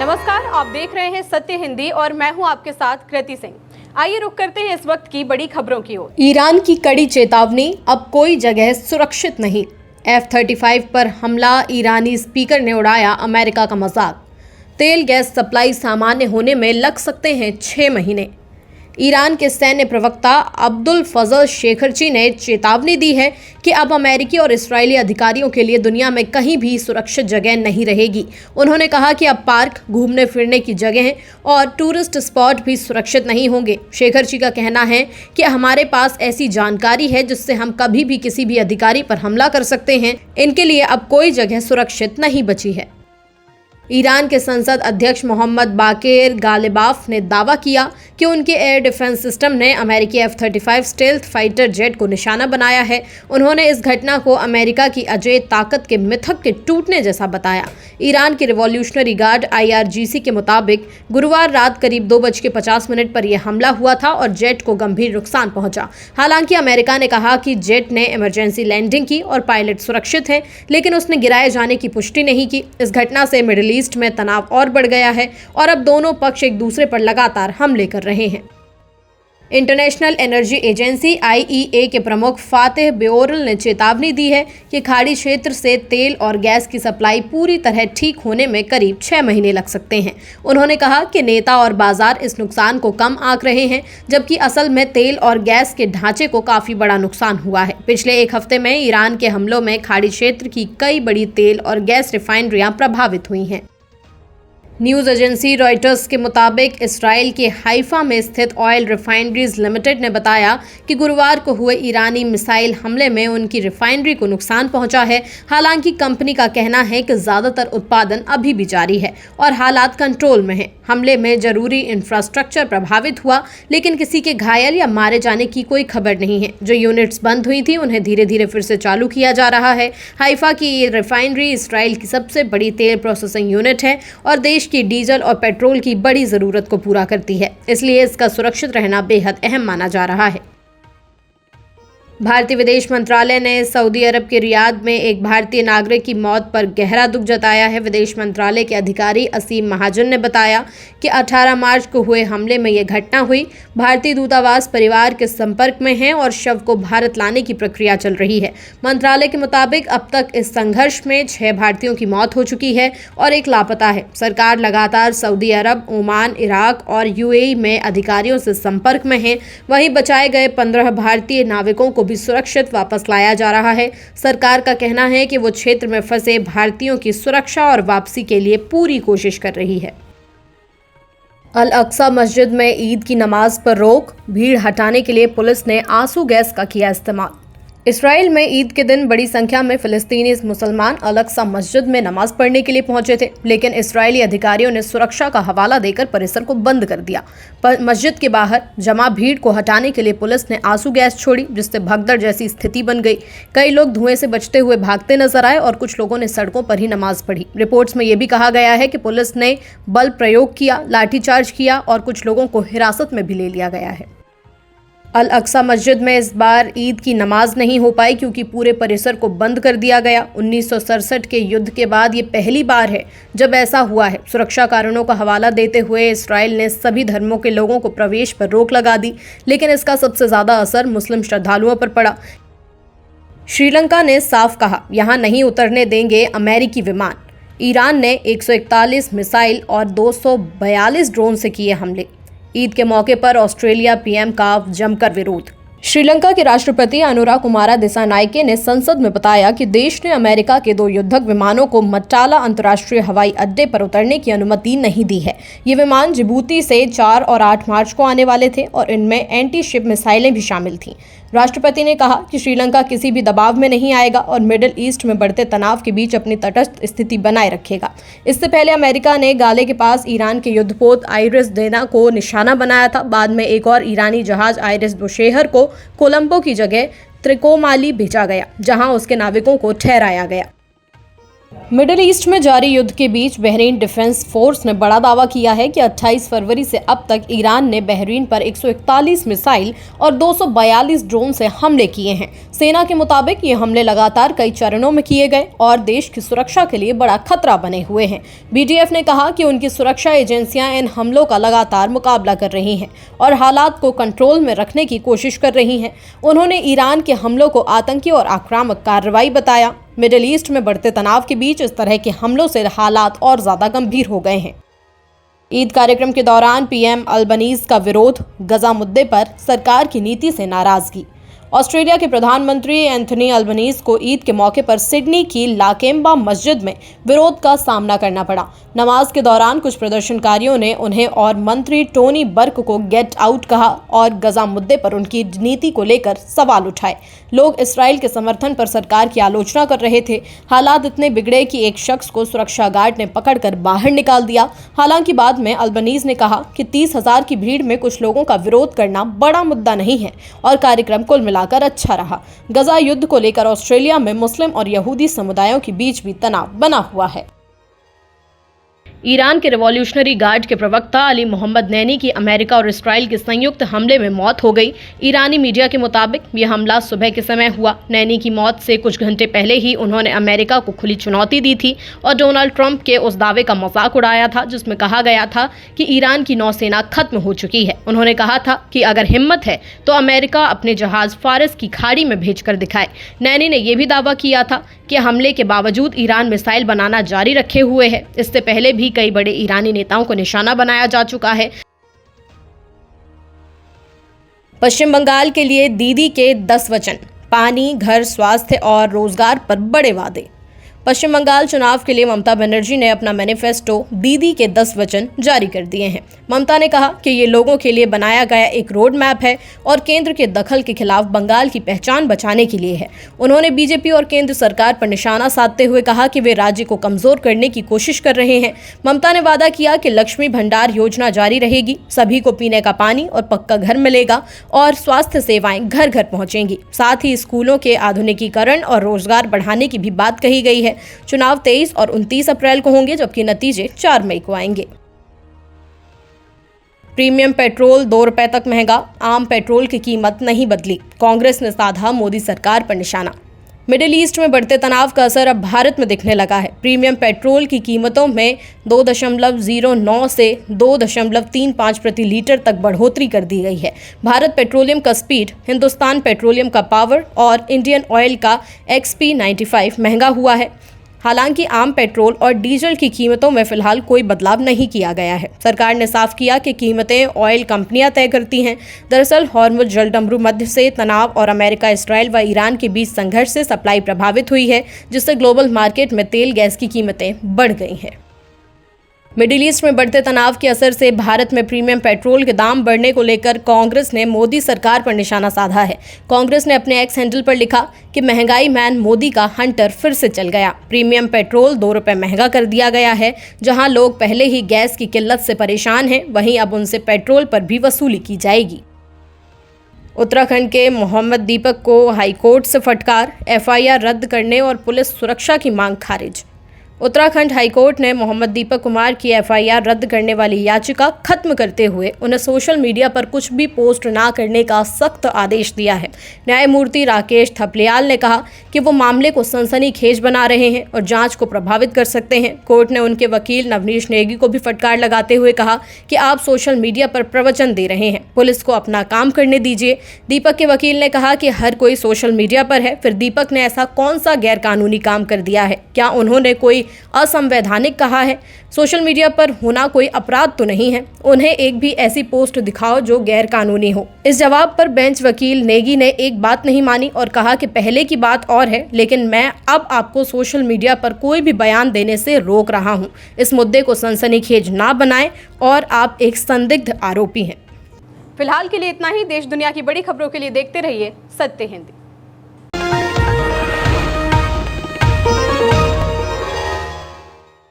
नमस्कार, आप देख रहे हैं सत्य हिंदी और मैं हूं आपके साथ कृति सिंह। आइए रुक करते हैं इस वक्त की बड़ी खबरों की ओर। ईरान की कड़ी चेतावनी, अब कोई जगह सुरक्षित नहीं। F-35 पर हमला, ईरानी स्पीकर ने उड़ाया अमेरिका का मजाक। तेल गैस सप्लाई सामान्य होने में लग सकते हैं 6 महीने। ईरान के सैन्य प्रवक्ता अब्दुल फजल शेखरची ने चेतावनी दी है कि अब अमेरिकी और इस्राएली अधिकारियों के लिए दुनिया में कहीं भी सुरक्षित जगह नहीं रहेगी। उन्होंने कहा कि अब पार्क, घूमने फिरने की जगह और टूरिस्ट स्पॉट भी सुरक्षित नहीं होंगे। शेखरची का कहना है कि हमारे पास ऐसी जानकारी है जिससे हम कभी भी किसी भी अधिकारी पर हमला कर सकते हैं। इनके लिए अब कोई जगह सुरक्षित नहीं बची है। ईरान के संसद अध्यक्ष मोहम्मद बाकेर गालिबाफ ने दावा किया कि उनके एयर डिफेंस सिस्टम ने अमेरिकी F-35 स्टेल्थ फाइटर जेट को निशाना बनाया है। उन्होंने इस घटना को अमेरिका की अजेय ताकत के मिथक के टूटने जैसा बताया। ईरान की रिवॉल्यूशनरी गार्ड IRGC के मुताबिक गुरुवार रात करीब 2:50 पर यह हमला हुआ था और जेट को गंभीर नुकसान पहुंचा। हालांकि अमेरिका ने कहा कि जेट ने इमरजेंसी लैंडिंग की और पायलट सुरक्षित हैं, लेकिन उसने गिराए जाने की पुष्टि नहीं की। इस घटना से मिडिल ईस्ट में तनाव और बढ़ गया है और अब दोनों पक्ष एक दूसरे पर लगातार हमले कर रहे हैं। इंटरनेशनल एनर्जी एजेंसी IEA के प्रमुख फातेह बेओरल ने चेतावनी दी है कि खाड़ी क्षेत्र से तेल और गैस की सप्लाई पूरी तरह ठीक होने में करीब 6 महीने लग सकते हैं। उन्होंने कहा कि नेता और बाजार इस नुकसान को कम आंक रहे हैं, जबकि असल में तेल और गैस के ढांचे को काफी बड़ा नुकसान हुआ है। पिछले एक हफ्ते में ईरान के हमलों में खाड़ी क्षेत्र की कई बड़ी तेल और गैस रिफाइनरियां प्रभावित हुई हैं। न्यूज़ एजेंसी रॉयटर्स के मुताबिक इसराइल के हाइफा में स्थित ऑयल रिफाइनरीज लिमिटेड ने बताया कि गुरुवार को हुए ईरानी मिसाइल हमले में उनकी रिफाइनरी को नुकसान पहुंचा है। हालांकि कंपनी का कहना है कि ज़्यादातर उत्पादन अभी भी जारी है और हालात कंट्रोल में हैं। हमले में जरूरी इंफ्रास्ट्रक्चर प्रभावित हुआ, लेकिन किसी के घायल या मारे जाने की कोई खबर नहीं है। जो यूनिट्स बंद हुई थी उन्हें धीरे धीरे फिर से चालू किया जा रहा है। हाइफा की ये रिफाइनरी इसराइल की सबसे बड़ी तेल प्रोसेसिंग यूनिट है और देश की डीजल और पेट्रोल की बड़ी जरूरत को पूरा करती है, इसलिए इसका सुरक्षित रहना बेहद अहम माना जा रहा है। भारतीय विदेश मंत्रालय ने सऊदी अरब के रियाद में एक भारतीय नागरिक की मौत पर गहरा दुख जताया है। विदेश मंत्रालय के अधिकारी असीम महाजन ने बताया कि 18 मार्च को हुए हमले में यह घटना हुई। भारतीय दूतावास परिवार के संपर्क में है और शव को भारत लाने की प्रक्रिया चल रही है। मंत्रालय के मुताबिक अब तक इस संघर्ष में 6 भारतीयों की मौत हो चुकी है और 1 लापता है। सरकार लगातार सऊदी अरब, ओमान, इराक और UAE में अधिकारियों से संपर्क में है। वहीं बचाए गए 15 भारतीय नाविकों को सुरक्षित वापस लाया जा रहा है। सरकार का कहना है कि वो क्षेत्र में फंसे भारतीयों की सुरक्षा और वापसी के लिए पूरी कोशिश कर रही है। अल अक्सा मस्जिद में ईद की नमाज पर रोक, भीड़ हटाने के लिए पुलिस ने आंसू गैस का किया इस्तेमाल। इसराइल में ईद के दिन बड़ी संख्या में फिलिस्तीनी मुसलमान अल अक्सा मस्जिद में नमाज पढ़ने के लिए पहुंचे थे, लेकिन इस्राएली अधिकारियों ने सुरक्षा का हवाला देकर परिसर को बंद कर दिया। पर मस्जिद के बाहर जमा भीड़ को हटाने के लिए पुलिस ने आंसू गैस छोड़ी, जिससे भगदड़ जैसी स्थिति बन गई। कई लोग धुएं से बचते हुए भागते नजर आए और कुछ लोगों ने सड़कों पर ही नमाज पढ़ी। रिपोर्ट्स में यह भी कहा गया है कि पुलिस ने बल प्रयोग किया, लाठीचार्ज किया और कुछ लोगों को हिरासत में भी ले लिया गया है। अल अक्सा मस्जिद में इस बार ईद की नमाज नहीं हो पाई क्योंकि पूरे परिसर को बंद कर दिया गया। 1967 के युद्ध के बाद ये पहली बार है जब ऐसा हुआ है। सुरक्षा कारणों का हवाला देते हुए इसराइल ने सभी धर्मों के लोगों को प्रवेश पर रोक लगा दी, लेकिन इसका सबसे ज़्यादा असर मुस्लिम श्रद्धालुओं पर पड़ा। श्रीलंका ने साफ कहा, यहाँ नहीं उतरने देंगे अमेरिकी विमान। ईरान ने 141 मिसाइल और 242 ड्रोन से किए हमले। ईद के मौके पर ऑस्ट्रेलिया PM का जमकर विरोध। श्रीलंका के राष्ट्रपति अनुराकुमारा दिसानायके ने संसद में बताया कि देश ने अमेरिका के 2 युद्धक विमानों को मट्टाला अंतर्राष्ट्रीय हवाई अड्डे पर उतरने की अनुमति नहीं दी है। ये विमान जिबूती से 4 और 8 मार्च को आने वाले थे और इनमें एंटी शिप मिसाइलें भी शामिल थीं। राष्ट्रपति ने कहा कि श्रीलंका किसी भी दबाव में नहीं आएगा और मिडिल ईस्ट में बढ़ते तनाव के बीच अपनी तटस्थ स्थिति बनाए रखेगा। इससे पहले अमेरिका ने गाले के पास ईरान के युद्धपोत आइरिस देना को निशाना बनाया था। बाद में एक और ईरानी जहाज आइरिस बुशेहर को कोलंबो की जगह त्रिकोमाली भेजा गया, जहां उसके नाविकों को ठहराया गया। मिडिल ईस्ट में जारी युद्ध के बीच बहरीन डिफेंस फोर्स ने बड़ा दावा किया है कि 28 फरवरी से अब तक ईरान ने बहरीन पर 141 मिसाइल और 242 ड्रोन से हमले किए हैं। सेना के मुताबिक ये हमले लगातार कई चरणों में किए गए और देश की सुरक्षा के लिए बड़ा खतरा बने हुए हैं। बीडीएफ ने कहा कि उनकी सुरक्षा एजेंसियां इन हमलों का लगातार मुकाबला कर रही हैं और हालात को कंट्रोल में रखने की कोशिश कर रही हैं। उन्होंने ईरान के हमलों को आतंकी और आक्रामक कार्रवाई बताया। मिडिल ईस्ट में बढ़ते तनाव के बीच इस तरह के हमलों से हालात और ज्यादा गंभीर हो गए हैं। ईद कार्यक्रम के दौरान पीएम अल्बनीज का विरोध, गजा मुद्दे पर सरकार की नीति से नाराजगी। ऑस्ट्रेलिया के प्रधानमंत्री एंथनी अल्बनीज को ईद के मौके पर सिडनी की लाकेम्बा मस्जिद में विरोध का सामना करना पड़ा। नमाज के दौरान कुछ प्रदर्शनकारियों ने उन्हें और मंत्री टोनी बर्क को गेट आउट कहा और गजा मुद्दे पर उनकी नीति को लेकर सवाल उठाए। लोग इसराइल के समर्थन पर सरकार की आलोचना कर रहे थे। हालात इतने बिगड़े कि एक शख्स को सुरक्षा गार्ड ने पकड़कर बाहर निकाल दिया। हालांकि बाद में अल्बनीज ने कहा कि 30,000 की भीड़ में कुछ लोगों का विरोध करना बड़ा मुद्दा नहीं है और कार्यक्रम कुल मिलाकर अच्छा रहा। गजा युद्ध को लेकर ऑस्ट्रेलिया में मुस्लिम और यहूदी समुदायों के बीच भी तनाव बना हुआ है। ईरान के रिवॉल्यूशनरी गार्ड के प्रवक्ता अली मोहम्मद नैनी की अमेरिका और इसराइल के संयुक्त हमले में मौत हो गई। ईरानी मीडिया के मुताबिक यह हमला सुबह के समय हुआ। नैनी की मौत से कुछ घंटे पहले ही उन्होंने अमेरिका को खुली चुनौती दी थी और डोनाल्ड ट्रंप के उस दावे का मजाक उड़ाया था जिसमें कहा गया था कि ईरान की नौसेना खत्म हो चुकी है। उन्होंने कहा था कि अगर हिम्मत है तो अमेरिका अपने जहाज फारस की खाड़ी में भेजकर दिखाए। नैनी ने यह भी दावा किया था कि हमले के बावजूद ईरान मिसाइल बनाना जारी रखे हुए है। इससे पहले भी कई बड़े ईरानी नेताओं को निशाना बनाया जा चुका है। पश्चिम बंगाल के लिए दीदी के 10 वचन, पानी, घर, स्वास्थ्य और रोजगार पर बड़े वादे। पश्चिम बंगाल चुनाव के लिए ममता बनर्जी ने अपना मैनिफेस्टो दीदी के 10 वचन जारी कर दिए हैं। ममता ने कहा कि ये लोगों के लिए बनाया गया एक रोड मैप है और केंद्र के दखल के खिलाफ बंगाल की पहचान बचाने के लिए है। उन्होंने बीजेपी और केंद्र सरकार पर निशाना साधते हुए कहा कि वे राज्य को कमजोर करने की कोशिश कर रहे हैं। ममता ने वादा किया कि लक्ष्मी भंडार योजना जारी रहेगी, सभी को पीने का पानी और पक्का घर मिलेगा और स्वास्थ्य सेवाएं घर घर पहुंचेंगी। साथ ही स्कूलों के आधुनिकीकरण और रोजगार बढ़ाने की भी बात कही गई है। चुनाव 23 और 29 अप्रैल को होंगे जबकि नतीजे 4 मई को आएंगे। प्रीमियम पेट्रोल 2 रुपए तक महंगा, आम पेट्रोल की कीमत नहीं बदली। कांग्रेस ने साधा मोदी सरकार पर निशाना। मिडिल ईस्ट में बढ़ते तनाव का असर अब भारत में दिखने लगा है। प्रीमियम पेट्रोल की कीमतों में 2.09 से 2.35 प्रति लीटर तक बढ़ोतरी कर दी गई है। भारत पेट्रोलियम का स्पीड, हिंदुस्तान पेट्रोलियम का पावर और इंडियन ऑयल का XP95 महंगा हुआ है। हालांकि आम पेट्रोल और डीजल की कीमतों में फिलहाल कोई बदलाव नहीं किया गया है। सरकार ने साफ किया कि कीमतें ऑयल कंपनियां तय करती हैं। दरअसल हॉर्मुज जलडमरू मध्य से तनाव और अमेरिका, इसराइल व ईरान के बीच संघर्ष से सप्लाई प्रभावित हुई है, जिससे ग्लोबल मार्केट में तेल गैस की कीमतें बढ़ गई हैं। मिडिल ईस्ट में बढ़ते तनाव के असर से भारत में प्रीमियम पेट्रोल के दाम बढ़ने को लेकर कांग्रेस ने मोदी सरकार पर निशाना साधा है। कांग्रेस ने अपने एक्स हैंडल पर लिखा कि महंगाई मैन मोदी का हंटर फिर से चल गया। प्रीमियम पेट्रोल 2 रुपए महंगा कर दिया गया है। जहां लोग पहले ही गैस की किल्लत से परेशान हैं, वहीं अब उनसे पेट्रोल पर भी वसूली की जाएगी। उत्तराखंड के मोहम्मद दीपक को हाईकोर्ट से फटकार, FIR रद्द करने और पुलिस सुरक्षा की मांग खारिज। उत्तराखंड हाईकोर्ट ने मोहम्मद दीपक कुमार की FIR रद्द करने वाली याचिका खत्म करते हुए उन्हें सोशल मीडिया पर कुछ भी पोस्ट ना करने का सख्त आदेश दिया है। न्यायमूर्ति राकेश थपलियाल ने कहा कि वो मामले को सनसनीखेज बना रहे हैं और जांच को प्रभावित कर सकते हैं। कोर्ट ने उनके वकील नवनीश नेगी को भी फटकार लगाते हुए कहा कि आप सोशल मीडिया पर प्रवचन दे रहे हैं, पुलिस को अपना काम करने दीजिए। दीपक के वकील ने कहा कि हर कोई सोशल मीडिया पर है, फिर दीपक ने ऐसा कौन सा गैरकानूनी काम कर दिया है? क्या उन्होंने कोई असंवैधानिक कहा है? सोशल मीडिया पर होना कोई अपराध तो नहीं है। उन्हें एक भी ऐसी पोस्ट दिखाओ जो गैर कानूनी हो। इस जवाब पर बेंच वकील नेगी ने एक बात नहीं मानी और कहा कि पहले की बात और है, लेकिन मैं अब आपको सोशल मीडिया पर कोई भी बयान देने से रोक रहा हूं। इस मुद्दे को सनसनीखेज ना बनाएं और आप एक संदिग्ध आरोपी हैं। फिलहाल के लिए इतना ही। देश दुनिया की बड़ी खबरों के लिए देखते रहिए सत्य हिंदी।